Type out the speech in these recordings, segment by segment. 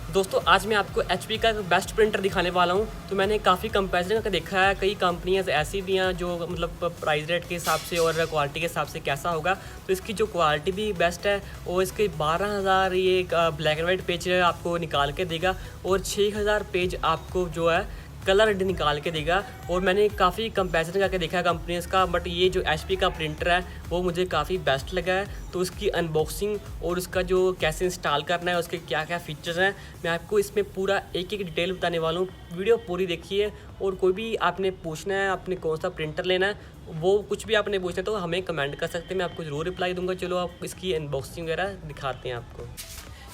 दोस्तों आज मैं आपको HP का बेस्ट प्रिंटर दिखाने वाला हूं। तो मैंने काफ़ी कंपैरिजन करके देखा है, कई कंपनियां ऐसी भी हैं जो मतलब प्राइस रेट के हिसाब से और क्वालिटी के हिसाब से कैसा होगा। तो इसकी जो क्वालिटी भी बेस्ट है और इसके 12,000 ये ब्लैक एंड वाइट पेज आपको निकाल के देगा और 6,000 पेज आपको जो है कलर निकाल के देगा। और मैंने काफ़ी कंपैरिजन करके देखा है कंपनीज का, बट ये जो HP का प्रिंटर है वो मुझे काफ़ी बेस्ट लगा है। तो उसकी अनबॉक्सिंग और उसका जो कैसे इंस्टॉल करना है, उसके क्या क्या फीचर्स हैं, मैं आपको इसमें पूरा एक एक डिटेल बताने वाला हूँ। वीडियो पूरी देखिए। और कोई भी आपने पूछना है, आपने कौन सा प्रिंटर लेना है, वो कुछ भी आपने पूछना है तो हमें कमेंट कर सकते हैं, मैं आपको ज़रूर रिप्लाई दूंगा। चलो आप इसकी अनबॉक्सिंग वगैरह दिखाते हैं आपको।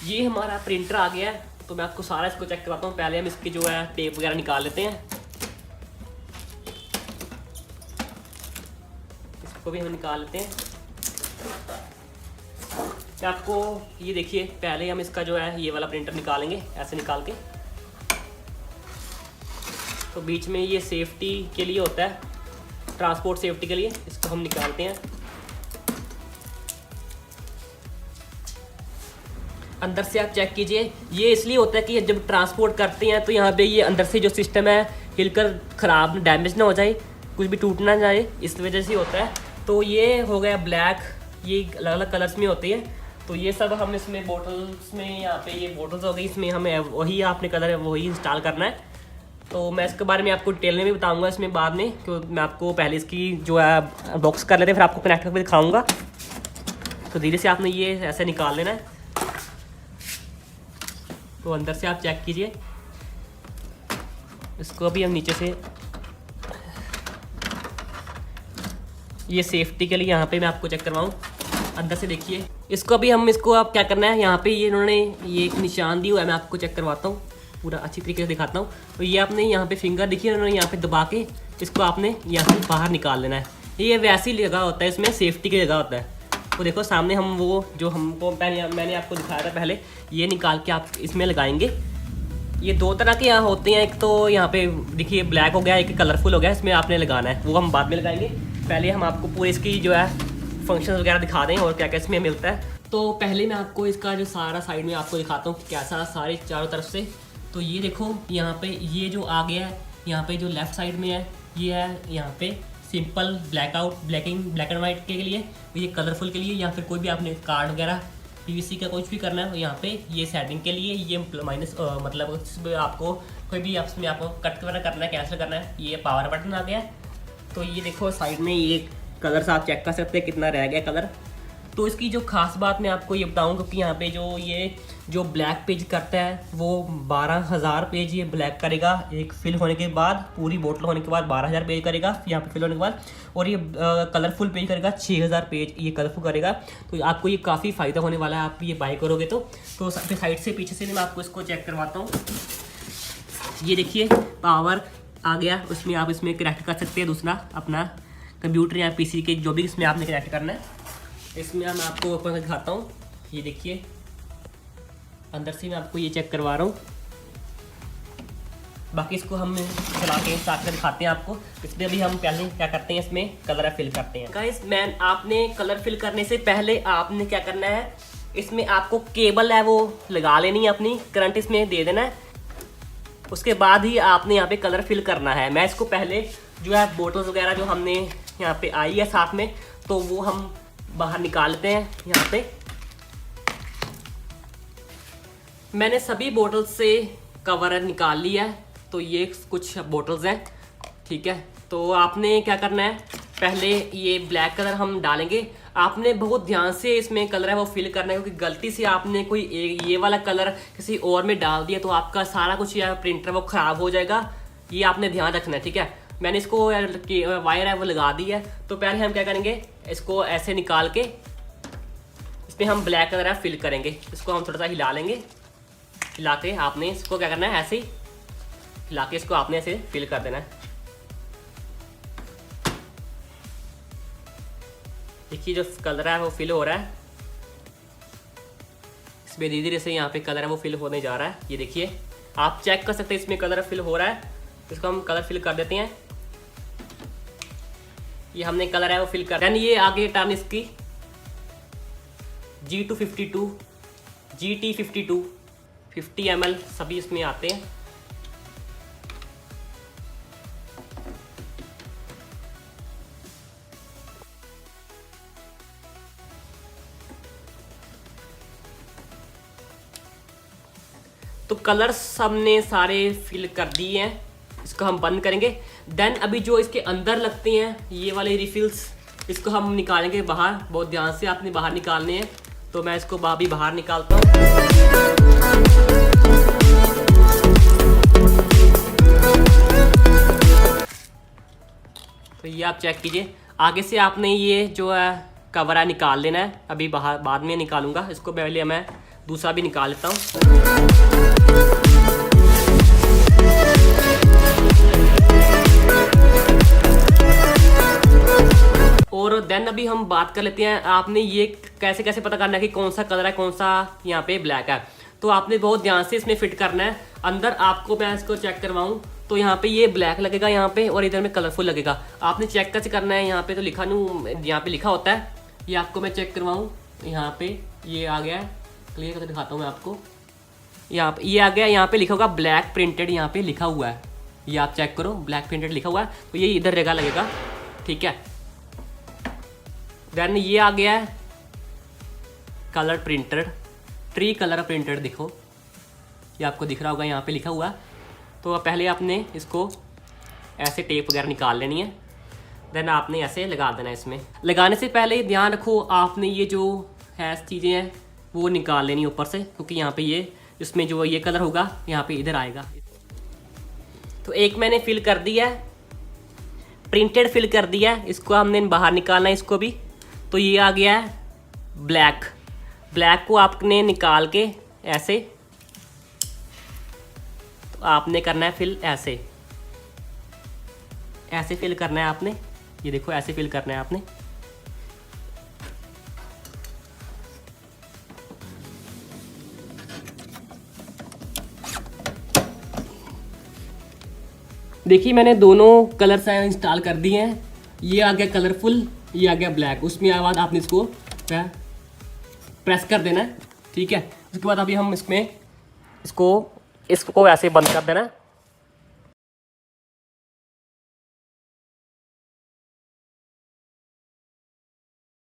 ये हमारा प्रिंटर आ गया है, तो मैं आपको सारा इसको चेक करवाता हूँ। पहले हम इसकी जो है टेप वगैरह निकाल लेते हैं, इसको भी हम निकाल लेते हैं। तो आपको ये देखिए, पहले हम इसका जो है ये वाला प्रिंटर निकालेंगे, ऐसे निकाल के। तो बीच में ये सेफ्टी के लिए होता है, ट्रांसपोर्ट सेफ्टी के लिए, इसको हम निकालते हैं। अंदर से आप चेक कीजिए, ये इसलिए होता है कि जब ट्रांसपोर्ट करते हैं तो यहाँ पे ये अंदर से जो सिस्टम है हिलकर ख़राब डैमेज ना हो जाए, कुछ भी टूट ना जाए, इस वजह से होता है। तो ये हो गया ब्लैक, ये अलग अलग कलर्स में होती है। तो ये सब हम इसमें बोटल्स में, यहाँ पे ये बोटल्स हो गई, इसमें हमें वही आपने कलर है वही इंस्टॉल करना है। तो मैं इसके बारे में आपको डिटेल में भी बताऊँगा इसमें बाद में, क्योंकि मैं आपको पहले इसकी जो है बॉक्स कर लेते हैं, फिर आपको कनेक्ट करके दिखाऊँगा। तो धीरे से आपने ये ऐसे निकाल लेना है। तो अंदर से आप चेक कीजिए, इसको भी हम नीचे से, ये सेफ्टी के लिए यहाँ पे मैं आपको चेक करवाऊँ। अंदर से देखिए, इसको भी हम, इसको आप क्या करना है, यहाँ पे ये इन्होंने ये एक निशान दिया हुआ है, मैं आपको चेक करवाता हूँ, पूरा अच्छी तरीके से दिखाता हूँ। तो ये आपने यहाँ पे फिंगर देखिए, उन्होंने यहाँ पे दबा के इसको आपने यहाँ से बाहर निकाल लेना है। ये वैसी जगह होता है, इसमें सेफ्टी की जगह होता है। तो देखो सामने हम वो जो हमको मैंने आपको दिखाया था पहले, ये निकाल के आप इसमें लगाएंगे। ये दो तरह के यहाँ होते हैं, एक तो यहाँ पे देखिए ब्लैक हो गया, एक कलरफुल हो गया, इसमें आपने लगाना है, वो हम बाद में लगाएंगे। पहले हम आपको पूरे इसकी जो है फंक्शन वगैरह दिखा दें और क्या क्या इसमें मिलता है। तो पहले मैं आपको इसका जो सारा साइड में आपको दिखाता हूँ कि कैसा सारे चारों तरफ से। तो ये देखो यहाँ पे ये जो आ गया है, यहाँ पे जो लेफ़्ट साइड में है ये है यहाँ पे simple blackout, black and white के लिए, ये कलरफुल के लिए, या फिर कोई भी आपने कार्ड वगैरह PVC का कुछ भी करना है यहाँ पे, ये सेटिंग के लिए, ये माइनस मतलब आपको कोई भी इसमें आपको कट वगैरह करना है, कैंसिल करना है, ये पावर बटन आ गया। तो ये देखो साइड में ये कलर आप चेक कर सकते हैं कितना रह गया कलर। तो इसकी जो खास बात मैं आपको ये बताऊंगा कि यहाँ पे जो ब्लैक पेज करता है वो 12,000 पेज ये ब्लैक करेगा एक फिल होने के बाद, पूरी बोतल होने के बाद 12,000 पेज करेगा यहाँ पे फिल होने के बाद। और ये कलरफुल पेज करेगा 6,000 पेज ये कलरफुल करेगा। तो आपको ये काफ़ी फ़ायदा होने वाला है, आप ये बाय करोगे तो साइड से पीछे से मैं आपको इसको चेक करवाता हूँ। ये देखिए पावर आ गया, उसमें आप इसमें कनेक्ट कर सकते हैं दूसरा अपना कंप्यूटर या PC के जो भी इसमें आपने कनेक्ट करना है। इसमें मैं आपको ओपन करके दिखाता हूँ, ये देखिए अंदर से मैं आपको ये चेक करवा रहा हूँ। बाकी इसको हम चला के साथ में दिखाते हैं आपको। इसमें अभी हम पहले क्या करते हैं, इसमें कलर फिल करते हैं। गाइस आपने कलर फिल करने से पहले आपने क्या करना है, इसमें आपको केबल है वो लगा लेनी है, अपनी करंट इसमें दे देना है, उसके बाद ही आपने यहाँ पे कलर फिल करना है। मैं इसको पहले जो है बोटल्स वगैरह जो हमने यहाँ पे आई है साथ में, तो वो हम बाहर निकाल लेते हैं। यहाँ पे मैंने सभी बोटल्स से कवर निकाल लिया है। तो ये कुछ बोटल्स हैं, ठीक है। तो आपने क्या करना है, पहले ये ब्लैक कलर हम डालेंगे, आपने बहुत ध्यान से इसमें कलर है वो फिल करना है, क्योंकि गलती से आपने कोई ये वाला कलर किसी और में डाल दिया तो आपका सारा कुछ यह प्रिंटर वो ख़राब हो जाएगा, ये आपने ध्यान रखना है, ठीक है। मैंने इसको वायर है वो लगा दी है। तो पहले हम क्या करेंगे, इसको ऐसे निकाल के इसमें हम ब्लैक कलर है फिल करेंगे। इसको हम थोड़ा सा हिला लेंगे, हिला के आपने इसको क्या करना है, ऐसे ही हिला के इसको आपने ऐसे फिल कर देना है। देखिए जो कलर है वो फिल हो रहा है, इसमें धीरे धीरे से यहाँ पे कलर है वो फिल होने जा रहा है। ये देखिए आप चेक कर सकते हैं इसमें कलर फिल हो रहा है। इसको हम कलर फिल कर देते हैं, ये हमने कलर है वो फिल कर। देन ये आगे टर्न इसकी G252 GT52 50 ml सभी इसमें आते हैं। तो कलर्स हमने सारे फिल कर दिए हैं, इसको हम बंद करेंगे। देन अभी जो इसके अंदर लगते हैं ये वाले रिफिल्स, इसको हम निकालेंगे बाहर। बहुत ध्यान से आपने बाहर निकालने हैं, तो मैं इसको भी बाहर निकालता हूँ। तो ये आप चेक कीजिए, आगे से आपने ये जो है कवर है निकाल लेना है। अभी बाहर बाद में निकालूंगा इसको, पहले मैं दूसरा भी निकाल लेता हूँ। और देन अभी हम बात कर लेते हैं, आपने ये कैसे कैसे पता करना है कि कौन सा कलर है, कौन सा यहाँ पे ब्लैक है। तो आपने बहुत ध्यान से इसमें फिट करना है। अंदर आपको मैं इसको चेक करवाऊँ तो यहाँ पे ये ब्लैक लगेगा यहाँ पे, और इधर में कलरफुल लगेगा। आपने चेक कैसे करना है, यहाँ पे तो लिखा नहीं, यहाँ पे लिखा होता है। ये आपको मैं चेक करवाऊँ, यहाँ पे ये आ गया है, क्लियर करके दिखाता हूँ मैं आपको। यहाँ पे ये आ गया, यहाँ पे लिखा होगा ब्लैक प्रिंटेड, यहाँ पे लिखा हुआ है, ये आप चेक करो ब्लैक प्रिंटेड लिखा हुआ है, तो ये इधर जगह लगेगा, ठीक है। देन ये आ गया है colour printed, tree colour printed, देखो ये आपको दिख रहा होगा, यहाँ पे लिखा हुआ है। तो पहले आपने इसको ऐसे टेप वगैरह निकाल लेनी है, देन आपने ऐसे लगा देना है। इसमें लगाने से पहले ध्यान रखो, आपने ये जो है चीज़ें हैं वो निकाल लेनी ऊपर से, क्योंकि यहाँ पे ये इसमें जो ये कलर होगा यहाँ पे इधर आएगा। तो एक मैंने फिल कर दिया है, प्रिंटेड फिल कर दिया है, इसको हमने बाहर निकालना है इसको भी। तो ये आ गया है ब्लैक, ब्लैक को आपने निकाल के ऐसे, तो आपने करना है फिल ऐसे, ऐसे फिल करना है आपने, ये देखो ऐसे फिल करना है आपने। देखिए मैंने दोनों कलर्स इंस्टॉल कर दिए हैं, ये आ गया कलरफुल, ये आ गया ब्लैक। उसमें बाद आपने इसको प्रेस कर देना है, ठीक है। उसके बाद अभी हम इसमें इसको ऐसे बंद कर देना है।